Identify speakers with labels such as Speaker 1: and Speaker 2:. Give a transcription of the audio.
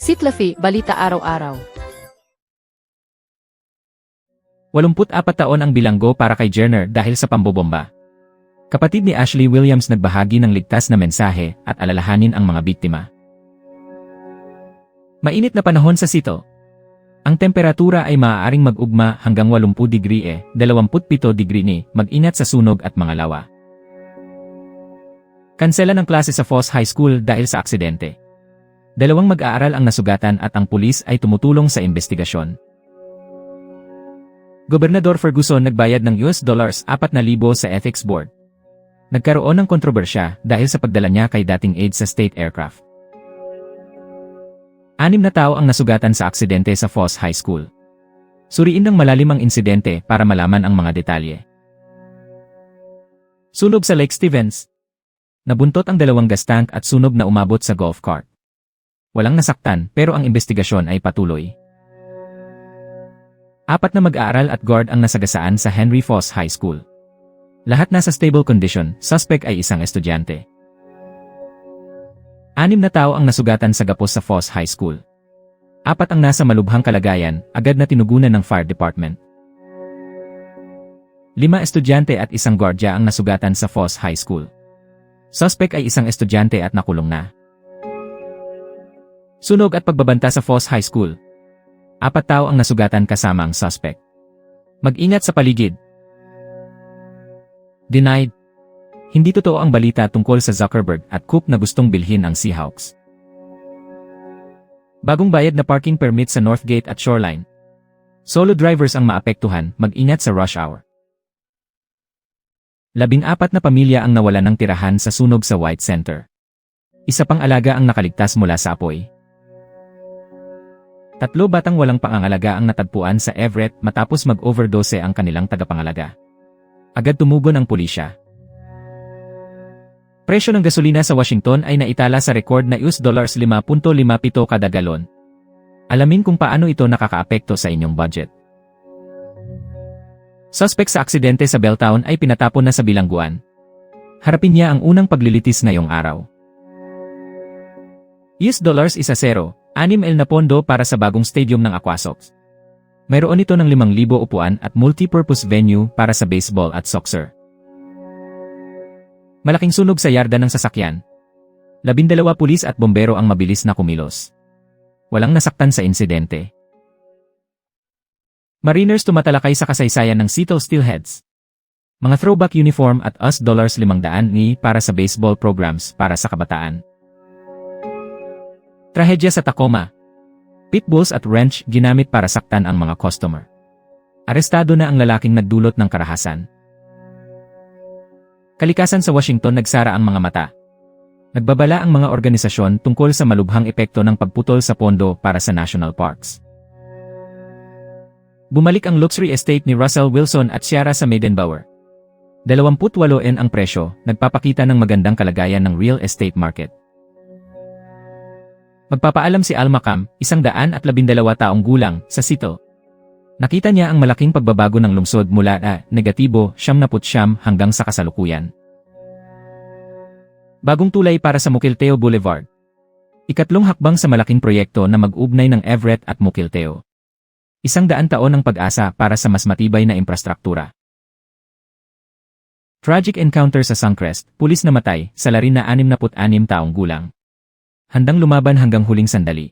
Speaker 1: Sitlafi, Balita Araw-Araw.
Speaker 2: 84 taon ang bilanggo para kay Jenner dahil sa pambobomba. Kapatid ni Ashley Williams nagbahagi ng ligtas na mensahe at alalahanin ang mga biktima. Mainit na panahon sa sito. Ang temperatura ay maaaring mag-ugma hanggang 80 degree 27 degree ni, mag-ingat sa sunog at mga lawa. Kansela ng klase sa Foss High School dahil sa aksidente. 2 mag-aaral ang nasugatan at ang pulis ay tumutulong sa investigasyon. Gobernador Ferguson nagbayad ng $4,000 sa ethics board. Nagkaroon ng kontrobersya dahil sa pagdala niya kay dating aide sa state aircraft. 6 na tao ang nasugatan sa aksidente sa Foss High School. Suriin ng malalim ang insidente para malaman ang mga detalye. Sunog sa Lake Stevens. Nabuntot ang 2 gas tank at sunog na umabot sa golf cart. Walang nasaktan pero ang investigasyon ay patuloy. 4 na mag-aaral at guard ang nasagasaan sa Henry Foss High School. Lahat nasa stable condition, suspect ay isang estudyante. 6 na tao ang nasugatan sa gapos sa Foss High School. 4 ang nasa malubhang kalagayan, agad na tinugunan ng fire department. 5 estudyante at isang guardia ang nasugatan sa Foss High School. Suspect ay isang estudyante at nakulong na. Sunog at pagbabanta sa Foss High School. 4 tao ang nasugatan kasama ang suspect. Mag-ingat sa paligid. Denied. Hindi totoo ang balita tungkol sa Zuckerberg at Cook na gustong bilhin ang Seahawks. Bagong bayad na parking permit sa Northgate at Shoreline. Solo drivers ang maapektuhan, mag-ingat sa rush hour. 14 na pamilya ang nawalan ng tirahan sa sunog sa White Center. Isa pang alaga ang nakaligtas mula sa apoy. 3 batang walang pangangalaga ang natagpuan sa Everett matapos mag-overdose ang kanilang tagapangalaga. Agad tumugon ang pulisya. Presyo ng gasolina sa Washington ay naitala sa record na $5.57 kada galon. Alamin kung paano ito nakakaapekto sa inyong budget. Suspect sa aksidente sa Belltown ay pinatapon na sa bilangguan. Harapin niya ang unang paglilitis ngayong araw. $1.0 6M na pondo para sa bagong stadium ng Aquasox. Mayroon ito ng 5,000 upuan at multi-purpose venue para sa baseball at soccer. Malaking sunog sa yarda ng sasakyan. 12 pulis at bombero ang mabilis na kumilos. Walang nasaktan sa insidente. Mariners tumatalakay sa kasaysayan ng Seattle Steelheads. Mga throwback uniform at $500 ni para sa baseball programs para sa kabataan. Trahedya sa Tacoma. Pitbulls at wrench ginamit para saktan ang mga customer. Arestado na ang lalaking nagdulot ng karahasan. Kalikasan sa Washington nagsara ang mga mata. Nagbabala ang mga organisasyon tungkol sa malubhang epekto ng pagputol sa pondo para sa national parks. Bumalik ang luxury estate ni Russell Wilson at Ciara sa Maidenbower. 28 ang presyo, nagpapakita ng magandang kalagayan ng real estate market. Magpapaalam si Alma Cam, 112 taong gulang, sa sito. Nakita niya ang malaking pagbabago ng lungsod mula negatibo 79 hanggang sa kasalukuyan. Bagong tulay para sa Mukilteo Boulevard. Ikatlong hakbang sa malaking proyekto na mag-ugnay ng Everett at Mukilteo. 100 taon ng pag-asa para sa mas matibay na infrastruktura. Tragic encounter sa Suncrest, pulis namatay, salarin na 66 taong gulang. Handang lumaban hanggang huling sandali.